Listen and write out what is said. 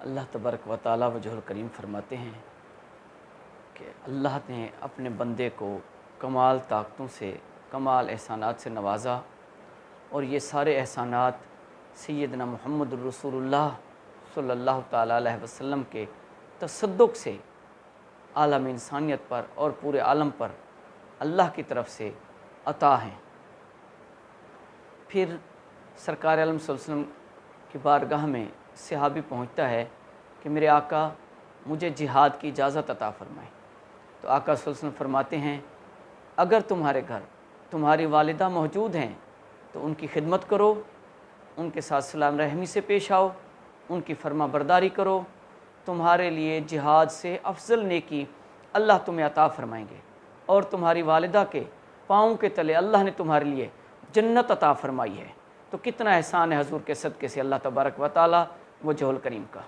अल्लाह तबारक व तआला वजहुल करीम फरमाते हैं कि अल्लाह ने अपने बंदे को कमाल ताकतों से, कमाल एहसानात से नवाजा, और ये सारे एहसानात सैयदना मुहम्मद रसूलुल्लाह सल्लल्लाहु ताला अलैहि वसल्लम के तसद्दुक़ से आलम इंसानियत पर और पूरे आलम पर अल्लाह की तरफ से अता हैं। फिर सरकार आलम सल्लल्लाहु अलैहि वसल्लम की बारगाह में सहाबी पहुंचता है कि मेरे आका मुझे जिहाद की इजाज़त अता फ़रमाएँ। तो आका सल्लल्लाहु अलैहि वसल्लम फरमाते हैं, अगर तुम्हारे घर तुम्हारी वालिदा मौजूद हैं तो उनकी खिदमत करो, उनके साथ सलाम रहमी से पेश आओ, उनकी फरमा बरदारी करो, तुम्हारे लिए जिहाद से अफजल नेकी अल्लाह तुम्हें अता फ़रमाएंगे, और तुम्हारी वालिदा के पाँव के तले अल्लाह ने तुम्हारे लिए जन्नत अता फ़रमाई है। तो कितना एहसान है हजूर के सदक़े से अल्लाह तबारक व तआला वजहुल करीम का।